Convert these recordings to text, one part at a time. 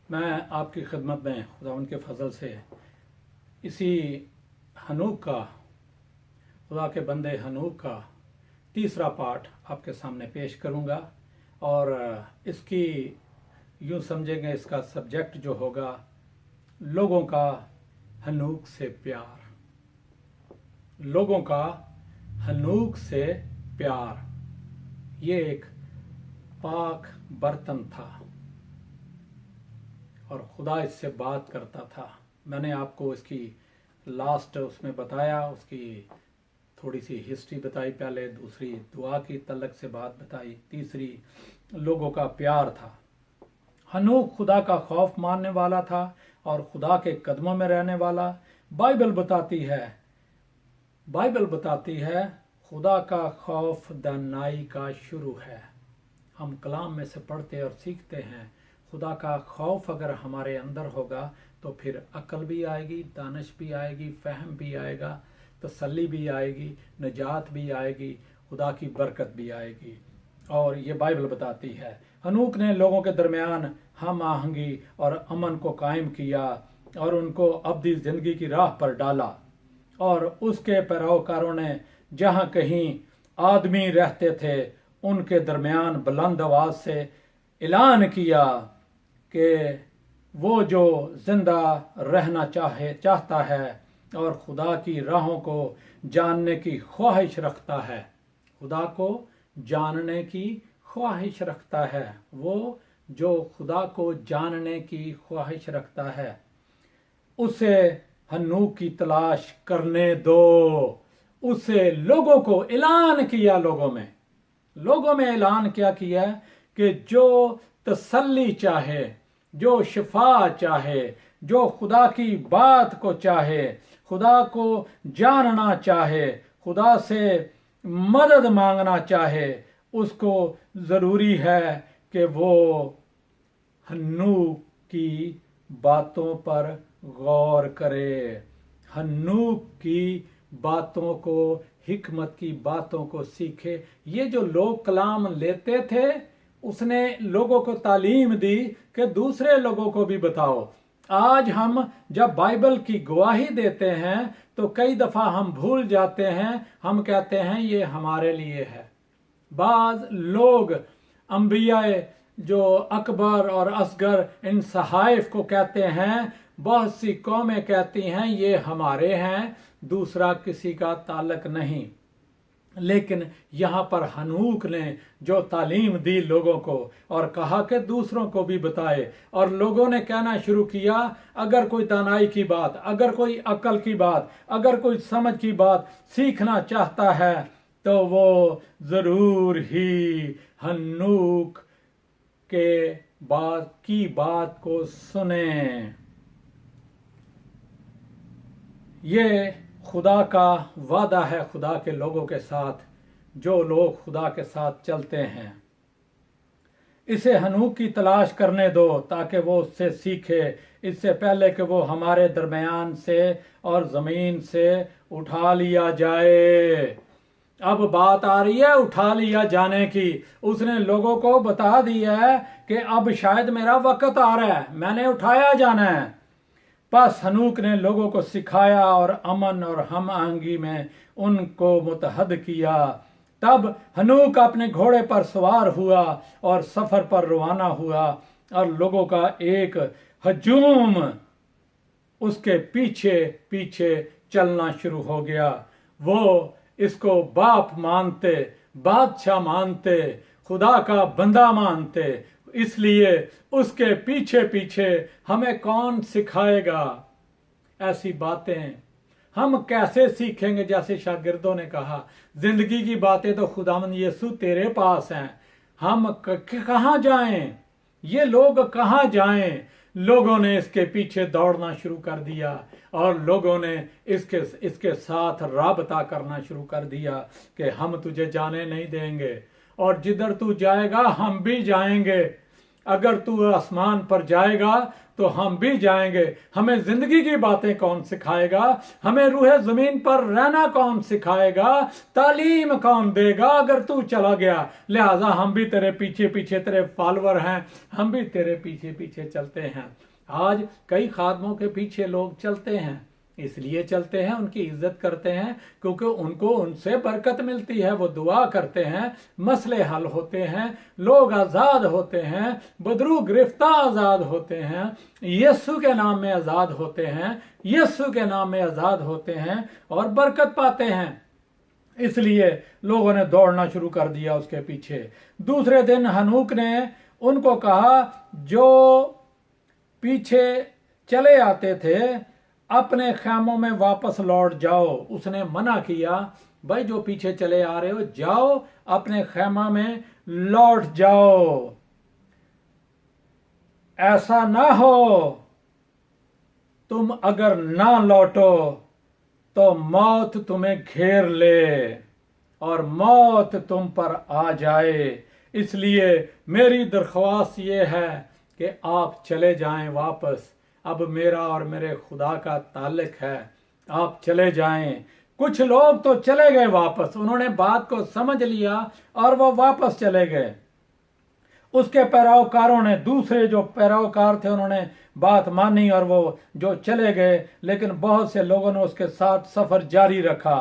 میں آپ کی خدمت میں خداوند کے فضل سے اسی حنوک کا خدا کے بندے حنوک کا تیسرا پارٹ آپ کے سامنے پیش کروں گا، اور اس کی یوں سمجھیں گے، اس کا سبجیکٹ جو ہوگا لوگوں کا حنوک سے پیار۔ لوگوں کا حنوک سے پیار، یہ ایک پاک برتن تھا اور خدا اس سے بات کرتا تھا۔ میں نے آپ کو اس کی لاسٹ اس میں بتایا، اس کی تھوڑی سی ہسٹری بتائی پہلے، دوسری دعا کی تعلق سے بات بتائی، تیسری لوگوں کا پیار تھا۔ حنوک خدا کا خوف ماننے والا تھا اور خدا کے قدموں میں رہنے والا۔ بائبل بتاتی ہے خدا کا خوف دانائی کا شروع ہے۔ ہم کلام میں سے پڑھتے اور سیکھتے ہیں، خدا کا خوف اگر ہمارے اندر ہوگا تو پھر عقل بھی آئے گی، دانش بھی آئے گی، فہم بھی آئے گا، تسلی بھی آئے گی، نجات بھی آئے گی، خدا کی برکت بھی آئے گی۔ اور یہ بائبل بتاتی ہے حنوک نے لوگوں کے درمیان ہم آہنگی اور امن کو قائم کیا اور ان کو ابدی زندگی کی راہ پر ڈالا، اور اس کے پیروکاروں نے جہاں کہیں آدمی رہتے تھے ان کے درمیان بلند آواز سے اعلان کیا کہ وہ جو زندہ رہنا چاہتا ہے اور خدا کی راہوں کو جاننے کی خواہش رکھتا ہے، خدا کو جاننے کی خواہش رکھتا ہے، وہ جو خدا کو جاننے کی خواہش رکھتا ہے اسے حنوک کی تلاش کرنے دو۔ اسے لوگوں کو اعلان کیا، لوگوں میں اعلان کیا کہ جو تسلی چاہے، جو شفا چاہے، جو خدا کی بات کو چاہے، خدا کو جاننا چاہے، خدا سے مدد مانگنا چاہے، اس کو ضروری ہے کہ وہ حنوک کی باتوں پر غور کرے، حنوک کی باتوں کو، حکمت کی باتوں کو سیکھے۔ یہ جو لوگ کلام لیتے تھے، اس نے لوگوں کو تعلیم دی کہ دوسرے لوگوں کو بھی بتاؤ۔ آج ہم جب بائبل کی گواہی دیتے ہیں تو کئی دفعہ ہم بھول جاتے ہیں، ہم کہتے ہیں یہ ہمارے لیے ہے۔ بعض لوگ انبیاء جو اکبر اور اصغر ان صحائف کو کہتے ہیں، بہت سی قومیں کہتی ہیں یہ ہمارے ہیں، دوسرا کسی کا تعلق نہیں۔ لیکن یہاں پر حنوک نے جو تعلیم دی لوگوں کو اور کہا کہ دوسروں کو بھی بتائے، اور لوگوں نے کہنا شروع کیا اگر کوئی دانائی کی بات، اگر کوئی عقل کی بات، اگر کوئی سمجھ کی بات سیکھنا چاہتا ہے تو وہ ضرور ہی حنوک کے بات کو سنیں۔ یہ خدا کا وعدہ ہے خدا کے لوگوں کے ساتھ، جو لوگ خدا کے ساتھ چلتے ہیں۔ اسے حنوک کی تلاش کرنے دو تاکہ وہ اس سے سیکھے، اس سے پہلے کہ وہ ہمارے درمیان سے اور زمین سے اٹھا لیا جائے۔ اب بات آ رہی ہے اٹھا لیا جانے کی۔ اس نے لوگوں کو بتا دیا ہے کہ اب شاید میرا وقت آ رہا ہے، میں نے اٹھایا جانا ہے۔ پس حنوک نے لوگوں کو سکھایا اور امن اور ہم آہنگی میں ان کو متحد کیا۔ تب حنوک اپنے گھوڑے پر سوار ہوا اور سفر پر روانہ ہوا، اور لوگوں کا ایک ہجوم اس کے پیچھے پیچھے چلنا شروع ہو گیا۔ وہ اس کو باپ مانتے، بادشاہ مانتے، خدا کا بندہ مانتے، اس لیے اس کے پیچھے پیچھے ہمیں کون سکھائے گا ایسی باتیں؟ ہم کیسے سیکھیں گے؟ جیسے شاگردوں نے کہا زندگی کی باتیں تو خداوند یسوع تیرے پاس ہیں، ہم کہاں جائیں؟ یہ لوگ کہاں جائیں؟ لوگوں نے اس کے پیچھے دوڑنا شروع کر دیا اور لوگوں نے اس کے ساتھ رابطہ کرنا شروع کر دیا کہ ہم تجھے جانے نہیں دیں گے، اور جدھر تو جائے گا ہم بھی جائیں گے۔ अगर तू आसमान पर जाएगा तो हम भी जाएंगे। हमें जिंदगी की बातें कौन सिखाएगा, हमें रूह जमीन पर रहना कौन सिखाएगा, तालीम कौन देगा अगर तू चला गया। लिहाजा हम भी तेरे पीछे पीछे, तेरे फॉलोअर हैं, हम भी तेरे पीछे पीछे चलते हैं। आज कई खादमों के पीछे लोग चलते हैं, इसलिए चलते हैं, उनकी इज्जत करते हैं क्योंकि उनको उनसे बरकत मिलती है। वो दुआ करते हैं, मसले हल होते हैं, लोग आज़ाद होते हैं, बदरू गिरफ्तार आज़ाद होते हैं, यीशु के नाम में आज़ाद होते हैं, यीशु के नाम में आज़ाद होते हैं और बरकत पाते हैं। इसलिए लोगों ने दौड़ना शुरू कर दिया उसके पीछे। दूसरे दिन हनूक ने उनको कहा, जो पीछे चले आते थे अपने खैमों में वापस लौट जाओ। उसने मना किया, भाई जो पीछे चले आ रहे हो जाओ अपने खैमा में लौट जाओ। ऐसा ना हो तुम अगर ना लौटो तो मौत तुम्हें घेर ले और मौत तुम पर आ जाए। इसलिए मेरी दरख्वास्त ये है कि आप चले जाएं वापस। अब मेरा और मेरे खुदा का ताल्लुक है, आप चले जाएं। कुछ लोग तो चले गए वापस, उन्होंने बात को समझ लिया और वो वापस चले गए। उसके पैरोकारों ने, दूसरे जो पैरोकार थे, उन्होंने बात मानी और वो जो चले गए। लेकिन बहुत से लोगों ने उसके साथ सफर जारी रखा।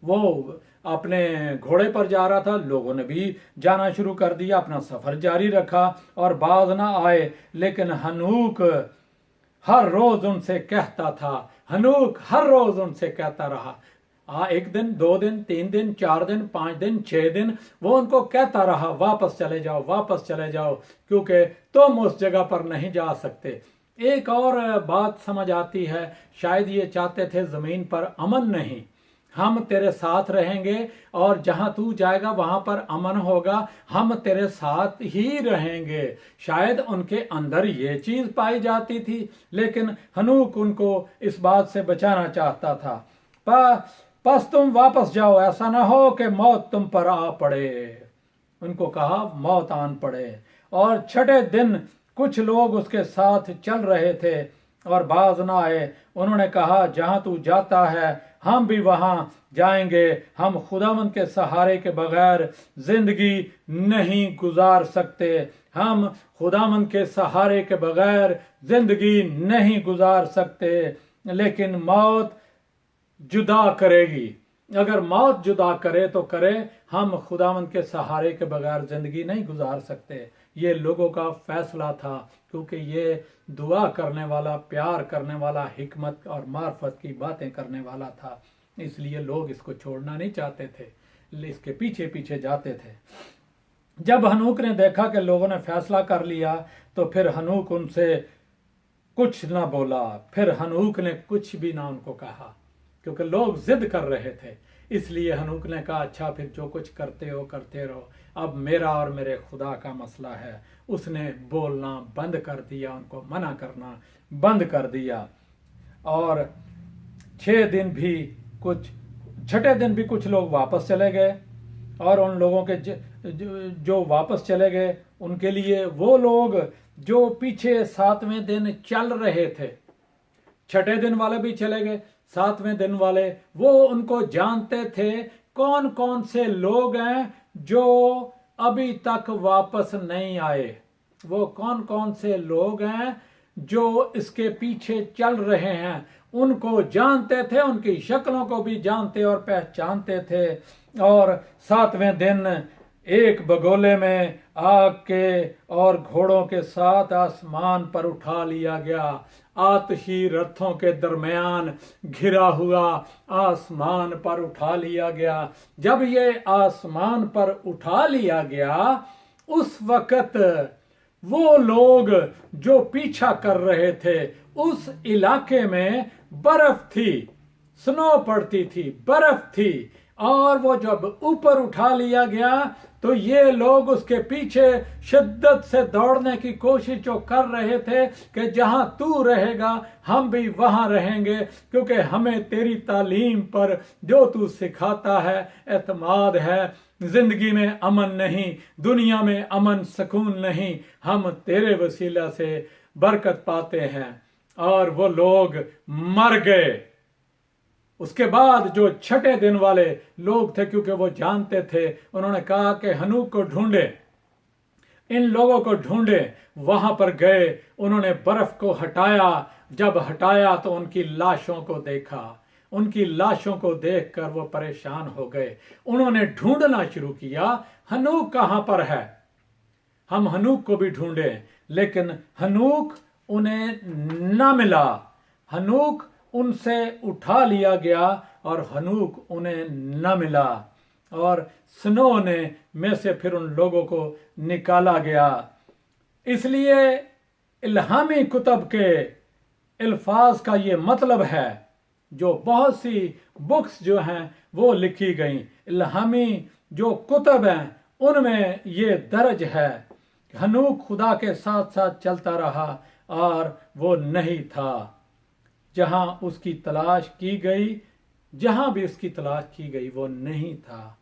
वो अपने घोड़े पर जा रहा था, लोगों ने भी जाना शुरू कर दिया, अपना सफर जारी रखा और बाज ना आए। लेकिन हनूक हर रोज उनसे कहता था, हनूक हर रोज उनसे कहता रहा। एक दिन, 2 दिन, 3 दिन, 4 दिन, 5 दिन, 6 दिन वो उनको कहता रहा, वापस चले जाओ, वापस चले जाओ, क्योंकि तुम उस जगह पर नहीं जा सकते। एक और बात समझ आती है, शायद ये चाहते थे जमीन पर अमन नहीं, हम तेरे साथ रहेंगे और जहां तू जाएगा वहां पर अमन होगा, हम तेरे साथ ही रहेंगे। शायद उनके अंदर ये चीज पाई जाती थी, लेकिन हनूक उनको इस बात से बचाना चाहता था। बस तुम वापस जाओ, ऐसा ना हो कि मौत तुम पर आ पड़े। उनको कहा मौत आन पड़े। और 6ठे दिन कुछ लोग उसके साथ चल रहे थे और बाज ना आए। उन्होंने कहा, जहां तू जाता है हम भी वहां जाएंगे। हम खुदावंद के सहारे के बगैर जिंदगी नहीं गुजार सकते, हम खुदावंद के सहारे के बगैर जिंदगी नहीं गुजार सकते। लेकिन मौत जुदा करेगी, अगर मौत जुदा करे तो करे, हम खुदावंद के सहारे के बगैर जिंदगी नहीं गुजार सकते। ये लोगों का फैसला था, क्योंकि ये दुआ करने वाला, प्यार करने वाला, हिकमत और मार्फत की बातें करने वाला था। इसलिए लोग इसको छोड़ना नहीं चाहते थे, इसके पीछे पीछे जाते थे। जब हनूक ने देखा कि लोगों ने फैसला कर लिया, तो फिर हनूक उनसे कुछ ना बोला। फिर हनूक ने कुछ भी ना उनको कहा, क्योंकि लोग जिद कर रहे थे। इसलिए हनूक ने कहा, अच्छा फिर जो कुछ करते हो करते रहो, अब मेरा और मेरे खुदा का मसला है। उसने बोलना बंद कर दिया, उनको मना करना बंद कर दिया। और 6 दिन भी कुछ, 6ठे दिन भी कुछ लोग वापस चले गए। और उन लोगों के जो वापस चले गए, उनके लिए वो लोग जो पीछे 7वें दिन चल रहे थे, 6ठे दिन वाले भी चले गए, 7वें दिन वाले, वो उनको जानते थे कौन कौन से लोग हैं जो अभी तक वापस नहीं आए। वो कौन कौन से लोग हैं जो इसके पीछे चल रहे हैं, उनको जानते थे, उनकी शक्लों को भी जानते और पहचानते थे। और 7वें दिन एक बगोले में आग के और घोड़ों के साथ आसमान पर उठा लिया गया। आतशी रथों के दरमियान घिरा हुआ आसमान पर उठा लिया गया। जब ये आसमान पर उठा लिया गया, उस वक्त वो लोग जो पीछा कर रहे थे, उस इलाके में बर्फ थी, स्नो पड़ती थी, बर्फ थी। और वो जब ऊपर उठा लिया गया तो ये लोग उसके पीछे शिद्दत से दौड़ने की कोशिश जो कर रहे थे कि जहां तू रहेगा हम भी वहां रहेंगे, क्योंकि हमें तेरी तालीम पर जो तू सिखाता है एतमाद है। जिंदगी में अमन नहीं, दुनिया में अमन सुकून नहीं, हम तेरे वसीला से बरकत पाते हैं। और वो लोग मर गए। उसके बाद जो छठे दिन वाले लोग थे, क्योंकि वो जानते थे, उन्होंने कहा कि हनूक को ढूंढे, इन लोगों को ढूंढे। वहां पर गए, उन्होंने बर्फ को हटाया। जब हटाया तो उनकी लाशों को देखा। उनकी लाशों को देखकर वो परेशान हो गए। उन्होंने ढूंढना शुरू किया, हनूक कहां पर है। हम हनूक को भी ढूंढे, लेकिन हनूक उन्हें न मिला। हनूक उनसे उठा लिया गया और हनूक उन्हें न मिला। और स्नो ने में से फिर उन लोगों को निकाला गया। इसलिए इल्हामी कुतब के अल्फाज का ये मतलब है, जो बहुत सी बुक्स जो हैं वो लिखी गई, इल्हामी जो कुतब हैं उनमें ये दर्ज है। हनूक खुदा के साथ साथ चलता रहा और वो नहीं था। जहां उसकी तलाश की गई, जहां भी उसकी तलाश की गई, वो नहीं था,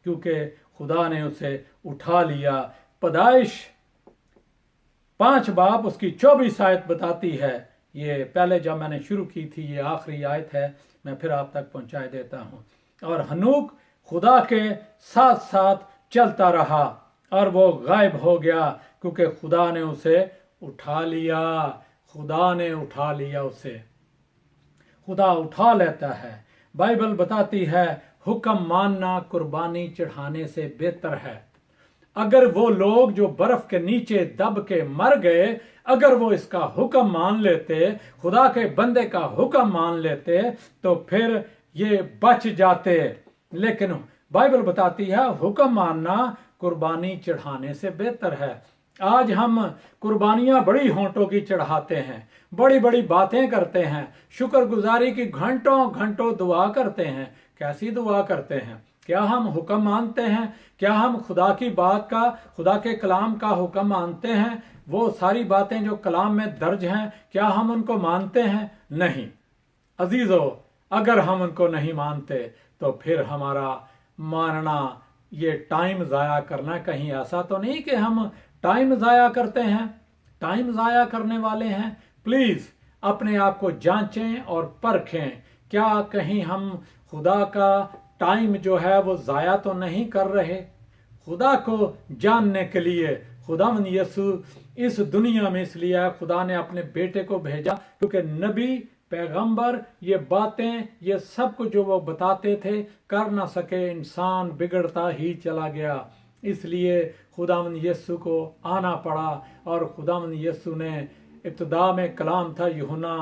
क्योंकि खुदा ने उसे उठा लिया। पैदाइश 5 बाब उसकी 24 आयत बताती है। ये पहले जब मैंने शुरू की थी, ये आखिरी आयत है, मैं फिर आप तक पहुंचा देता हूं। और हनूक खुदा के साथ साथ चलता रहा और वो गायब हो गया, क्योंकि खुदा ने उसे उठा लिया। खुदा ने उठा लिया उसे। खुदा उठा लेता है। बाइबल बताती है, हुक्म मानना कुर्बानी चढ़ाने से बेहतर है। अगर वो लोग जो बर्फ के नीचे दब के मर गए, अगर वो इसका हुक्म मान लेते, खुदा के बंदे का हुक्म मान लेते, तो फिर ये बच जाते। लेकिन बाइबल बताती है, हुक्म मानना कुर्बानी चढ़ाने से बेहतर है। आज हम कुर्बानियां बड़ी होंठों की चढ़ाते हैं, बड़ी बड़ी बातें करते हैं, शुक्रगुजारी की घंटों घंटों दुआ करते हैं। कैसी दुआ करते हैं? क्या हम हुक्म मानते हैं? क्या हम खुदा की बात का, खुदा के कलाम का हुक्म मानते हैं? वो सारी बातें जो कलाम में दर्ज हैं, क्या हम उनको मानते हैं? नहीं अजीजों, अगर हम उनको नहीं मानते तो फिर हमारा मानना ये टाइम ज़ाया करना। कहीं ऐसा तो नहीं कि हम टाइम ज़ाया करते हैं, टाइम ज़ाया करने वाले हैं। प्लीज़ अपने आप को जांचें और परखें, क्या कहीं हम खुदा का टाइम जो है वो ज़ाया तो नहीं कर रहे। खुदा को जानने के लिए खुदावंद यीशु इस दुनिया में इसलिए है, खुदा ने अपने बेटे को भेजा, क्योंकि नबी पैगंबर ये बातें, ये सब कुछ जो वो बताते थे कर ना सके। इंसान बिगड़ता ही चला गया, इसलिए खुदावंद यीशु को आना पड़ा। और खुदावंद यीशु ने इब्तिदा में कलाम था, यूहन्ना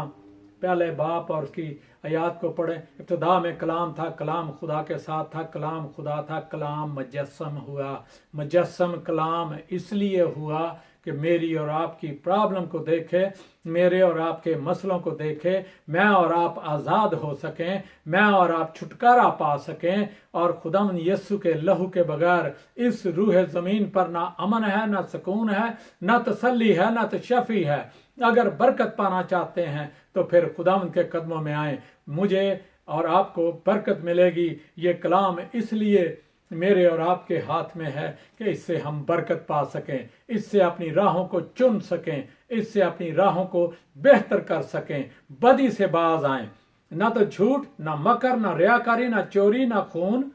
पहले बाप और उसकी आयात को पढ़े। इब्तिदा में कलाम था, कलाम खुदा के साथ था, कलाम खुदा था, कलाम मुजस्सम हुआ। मुजस्सम कलाम इसलिए हुआ कि मेरी और आपकी प्रॉब्लम को देखे, मेरे और आपके मसलों को देखे, मैं और आप आज़ाद हो सकें, मैं और आप छुटकारा पा सकें। और खुदावंद यीशु के लहू के बगैर इस रूह ज़मीन पर ना अमन है, ना सुकून है, ना तसल्ली है, ना तशफ़ी है। अगर बरकत पाना चाहते हैं तो फिर खुदावंद के कदमों में आए। मुझे और आपको बरकत मिलेगी। ये कलाम इसलिए मेरे और आपके हाथ में है कि इससे हम बरकत पा सकें, इससे अपनी राहों को चुन सकें, इससे अपनी राहों को बेहतर कर सकें, बदी से बाज आएं। ना तो झूठ, ना मकर, ना रियाकारी, ना चोरी, ना खून,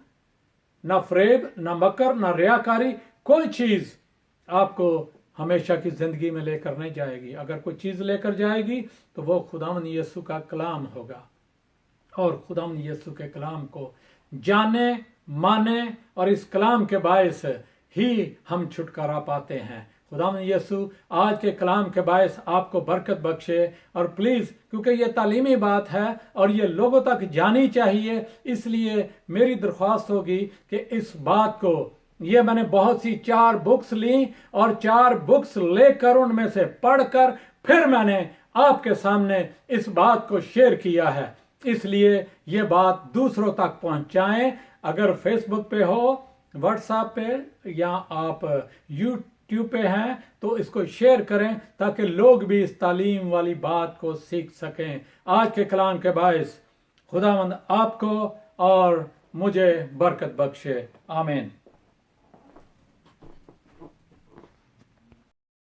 ना फरेब, ना मकर, ना रियाकारी, कोई चीज आपको हमेशा की जिंदगी में लेकर नहीं जाएगी। अगर कोई चीज लेकर जाएगी तो वो खुदावंद यीशु का कलाम होगा। और खुदावंद यीशु के कलाम को जाने, माने, और इस कलाम के बायस ही हम छुटकारा पाते हैं। खुदावंद यीशु आज के कलाम के बायस आपको बरकत बख्शे। और प्लीज़, क्योंकि ये तालीमी बात है और ये लोगों तक जानी चाहिए, इसलिए मेरी दरख्वास्त होगी कि इस बात को, ये मैंने बहुत सी 4 बुक्स ली और 4 बुक्स लेकर उनमें से पढ़कर फिर मैंने आपके सामने इस बात को शेयर किया है। इसलिए ये बात दूसरों तक पहुंचाएं। अगर फेसबुक पे हो, व्हाट्सएप पे, या आप यूट्यूब पे हैं तो इसको शेयर करें, ताकि लोग भी इस तालीम वाली बात को सीख सकें। आज के कलाम के बायस खुदावंद आपको और मुझे बरकत बख्शे। आमीन।